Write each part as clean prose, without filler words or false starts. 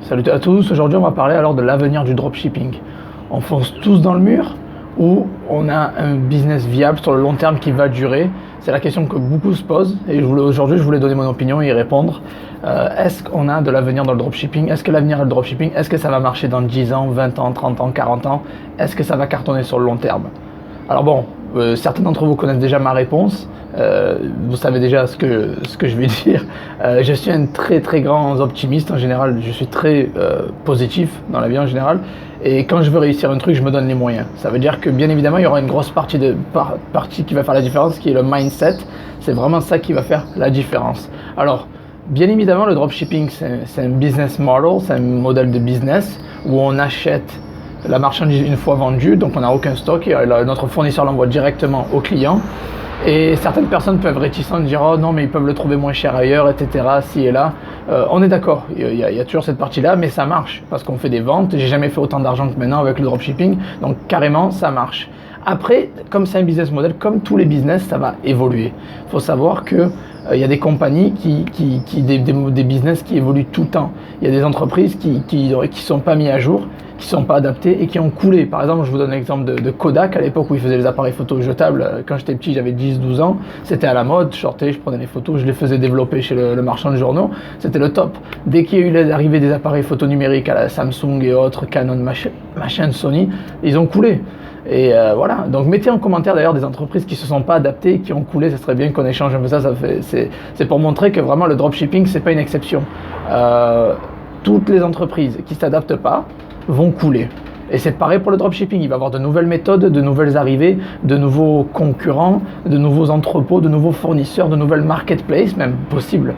Salut à tous, aujourd'hui on va parler alors de l'avenir du dropshipping. On fonce tous dans le mur ou on a un business viable sur le long terme qui va durer? C'est la question que beaucoup se posent et aujourd'hui je voulais donner mon opinion et y répondre. Est-ce qu'on a de l'avenir dans le dropshipping? Est-ce que l'avenir est le dropshipping? Est-ce que ça va marcher dans 10 ans, 20 ans, 30 ans, 40 ans? Est-ce que ça va cartonner sur le long terme? Alors bon, certains d'entre vous connaissent déjà ma réponse. Vous savez déjà ce que je vais dire. Je suis un très très grand optimiste en général. Je suis très positif dans la vie en général. Et quand je veux réussir un truc, je me donne les moyens. Ça veut dire que bien évidemment, il y aura une grosse partie qui va faire la différence, qui est le mindset. C'est vraiment ça qui va faire la différence. Alors, bien évidemment, le dropshipping, c'est un business model, c'est un modèle de business où on achète la marchandise une fois vendue, donc on n'a aucun stock et notre fournisseur l'envoie directement au client. Et certaines personnes peuvent réticentes dire oh non mais ils peuvent le trouver moins cher ailleurs, etc. ci et là. On est d'accord, il y a toujours cette partie là, mais ça marche parce qu'on fait des ventes. J'ai jamais fait autant d'argent que maintenant avec le dropshipping, donc carrément ça marche. Après, comme c'est un business model, comme tous les business, ça va évoluer. Il faut savoir que il y a des compagnies des business qui évoluent tout le temps. Il y a des entreprises qui sont pas mis à jour, qui sont pas adaptées et qui ont coulé. Par exemple, je vous donne l'exemple de Kodak à l'époque où ils faisaient les appareils photo jetables. Quand j'étais petit, j'avais 10-12 ans, c'était à la mode, je sortais, je prenais les photos, je les faisais développer chez le marchand de journaux, c'était le top. Dès qu'il y a eu l'arrivée des appareils photo numériques à la Samsung et autres, Canon, machin, Sony, ils ont coulé. Et voilà, donc mettez en commentaire d'ailleurs des entreprises qui ne se sont pas adaptées, qui ont coulé, ça serait bien qu'on échange un peu ça, c'est pour montrer que vraiment le dropshipping, c'est pas une exception. Toutes les entreprises qui ne s'adaptent pas vont couler. Et c'est pareil pour le dropshipping, il va y avoir de nouvelles méthodes, de nouvelles arrivées, de nouveaux concurrents, de nouveaux entrepôts, de nouveaux fournisseurs, de nouvelles marketplaces, même possibles.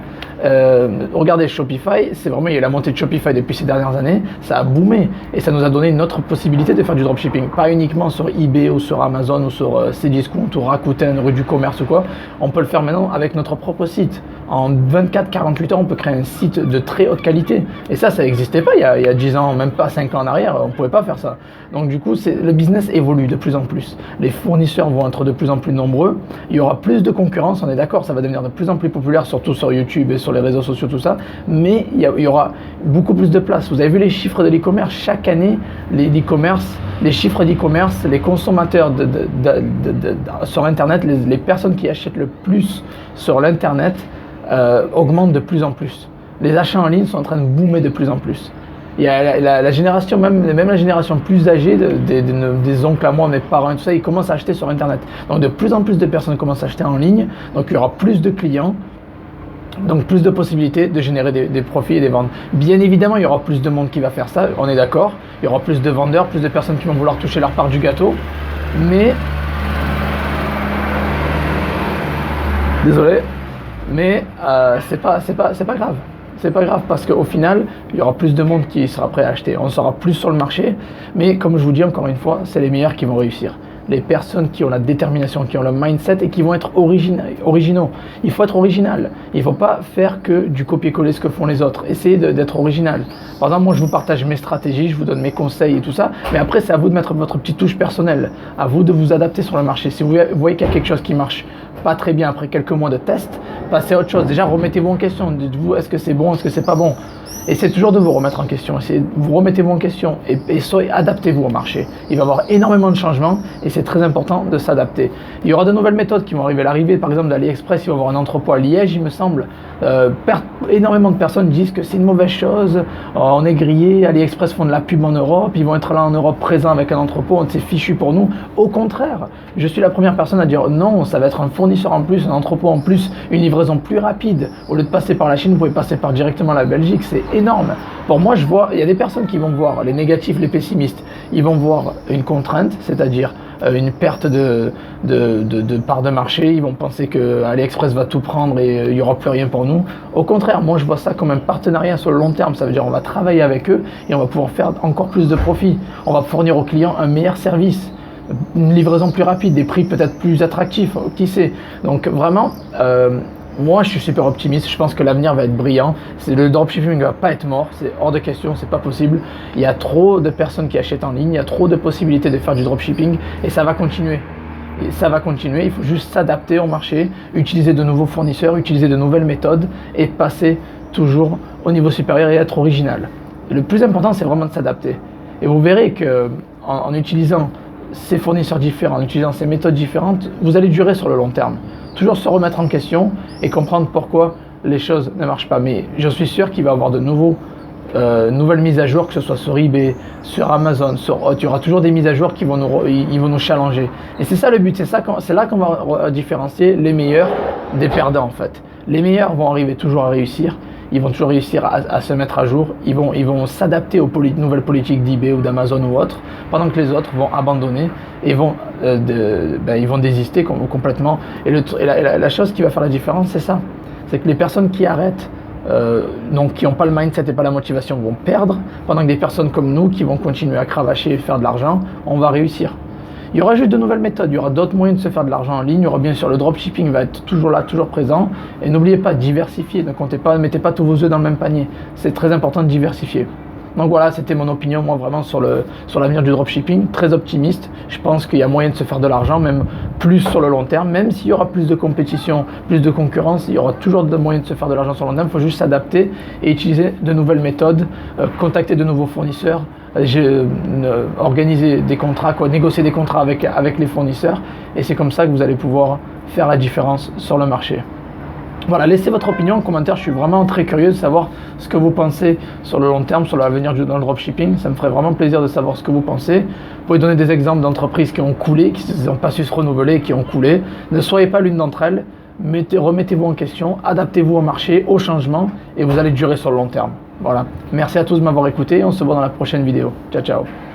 Regardez Shopify, c'est vraiment, il y a eu la montée de Shopify depuis ces dernières années, ça a boomé et ça nous a donné une autre possibilité de faire du dropshipping, pas uniquement sur eBay ou sur Amazon ou sur Cdiscount ou Rakuten, rue du commerce ou quoi, on peut le faire maintenant avec notre propre site. En 24-48 heures, on peut créer un site de très haute qualité et ça n'existait pas il y a 10 ans, même pas 5 ans en arrière, on ne pouvait pas faire ça. Donc du coup, le business évolue de plus en plus, les fournisseurs vont être de plus en plus nombreux, il y aura plus de concurrence, on est d'accord, ça va devenir de plus en plus populaire, surtout sur YouTube et sur les réseaux sociaux, tout ça, mais il y aura beaucoup plus de place. Vous avez vu les chiffres de l'e-commerce, chaque année, les chiffres d'e-commerce, les consommateurs sur Internet, les personnes qui achètent le plus sur l'Internet augmentent de plus en plus. Les achats en ligne sont en train de boomer de plus en plus. Il y a la génération, même la génération plus âgée des oncles à moi, mes parents et tout ça, ils commencent à acheter sur Internet. Donc de plus en plus de personnes commencent à acheter en ligne, donc il y aura plus de clients, donc plus de possibilités de générer des profits et des ventes. Bien évidemment, il y aura plus de monde qui va faire ça, on est d'accord. Il y aura plus de vendeurs, plus de personnes qui vont vouloir toucher leur part du gâteau. Mais désolé, mais c'est pas grave. C'est pas grave parce qu'au final, il y aura plus de monde qui sera prêt à acheter. On sera plus sur le marché, mais comme je vous dis encore une fois, c'est les meilleurs qui vont réussir. Les personnes qui ont la détermination, qui ont le mindset et qui vont être originaux. Il faut être original. Il ne faut pas faire que du copier-coller ce que font les autres. Essayez d'être original. Par exemple, moi je vous partage mes stratégies, je vous donne mes conseils et tout ça, mais après c'est à vous de mettre votre petite touche personnelle, à vous de vous adapter sur le marché. Si vous voyez qu'il y a quelque chose qui marche pas très bien après quelques mois de test, passez à autre chose. Déjà remettez-vous en question, dites-vous est-ce que c'est bon, est-ce que c'est pas bon. Essayez toujours de vous remettre en question, vous remettez-vous en question et adaptez-vous au marché. Il va y avoir énormément de changements et c'est très important de s'adapter. Il y aura de nouvelles méthodes qui vont arriver. L'arrivée par exemple d'AliExpress, il va y avoir un entrepôt à Liège, il me semble. Énormément de personnes disent que c'est une mauvaise chose, on est grillé, AliExpress font de la pub en Europe, ils vont être là en Europe présents avec un entrepôt, c'est fichu pour nous. Au contraire, je suis la première personne à dire non, ça va être un fournisseur en plus, un entrepôt en plus, une livraison plus rapide. Au lieu de passer par la Chine, vous pouvez passer par directement la Belgique, c'est énorme. Pour moi, il y a des personnes qui vont voir, les négatifs, les pessimistes, ils vont voir une contrainte, c'est-à-dire une perte de part de marché, ils vont penser que AliExpress va tout prendre et il n'y aura plus rien pour nous. Au contraire, moi je vois ça comme un partenariat sur le long terme, ça veut dire on va travailler avec eux et on va pouvoir faire encore plus de profit. On va fournir aux clients un meilleur service, une livraison plus rapide, des prix peut-être plus attractifs, qui sait. Donc vraiment, moi je suis super optimiste, je pense que l'avenir va être brillant. Le dropshipping ne va pas être mort, c'est hors de question, c'est pas possible. Il y a trop de personnes qui achètent en ligne, il y a trop de possibilités de faire du dropshipping et ça va continuer. Et ça va continuer, il faut juste s'adapter au marché, utiliser de nouveaux fournisseurs, utiliser de nouvelles méthodes et passer toujours au niveau supérieur et être original. Le plus important, c'est vraiment de s'adapter. Et vous verrez qu'en utilisant ces fournisseurs différents, en utilisant ces méthodes différentes, vous allez durer sur le long terme. Toujours se remettre en question et comprendre pourquoi les choses ne marchent pas. Mais je suis sûr qu'il va y avoir de nouvelles mises à jour, que ce soit sur eBay, sur Amazon, sur Hot. Il y aura toujours des mises à jour qui vont nous challenger. Et c'est ça le but, c'est là qu'on va différencier les meilleurs des perdants en fait. Les meilleurs vont arriver toujours à réussir. Ils vont toujours réussir à se mettre à jour, ils vont s'adapter aux nouvelles politiques d'eBay ou d'Amazon ou autres, pendant que les autres vont abandonner et ils vont désister complètement. Et la chose qui va faire la différence, c'est ça. C'est que les personnes qui arrêtent, donc qui n'ont pas le mindset et pas la motivation, vont perdre, pendant que des personnes comme nous qui vont continuer à cravacher et faire de l'argent, on va réussir. Il y aura juste de nouvelles méthodes, il y aura d'autres moyens de se faire de l'argent en ligne, il y aura bien sûr le dropshipping va être toujours là, toujours présent. Et n'oubliez pas, diversifier, ne mettez pas tous vos œufs dans le même panier. C'est très important de diversifier. Donc voilà, c'était mon opinion, moi vraiment sur l'avenir du dropshipping, très optimiste. Je pense qu'il y a moyen de se faire de l'argent, même plus sur le long terme, même s'il y aura plus de compétition, plus de concurrence, il y aura toujours de moyens de se faire de l'argent sur le long terme. Il faut juste s'adapter et utiliser de nouvelles méthodes, contacter de nouveaux fournisseurs, organiser des contrats, négocier des contrats avec les fournisseurs, et c'est comme ça que vous allez pouvoir faire la différence sur le marché. Voilà, laissez votre opinion en commentaire, je suis vraiment très curieux de savoir ce que vous pensez sur le long terme, sur l'avenir dans le dropshipping. Ça me ferait vraiment plaisir de savoir ce que vous pensez. Vous pouvez donner des exemples d'entreprises qui ont coulé, qui n'ont pas su se renouveler et qui ont coulé. Ne soyez pas l'une d'entre elles, remettez-vous en question, adaptez-vous au marché, au changement, et vous allez durer sur le long terme. Voilà, merci à tous de m'avoir écouté, on se voit dans la prochaine vidéo. Ciao, ciao.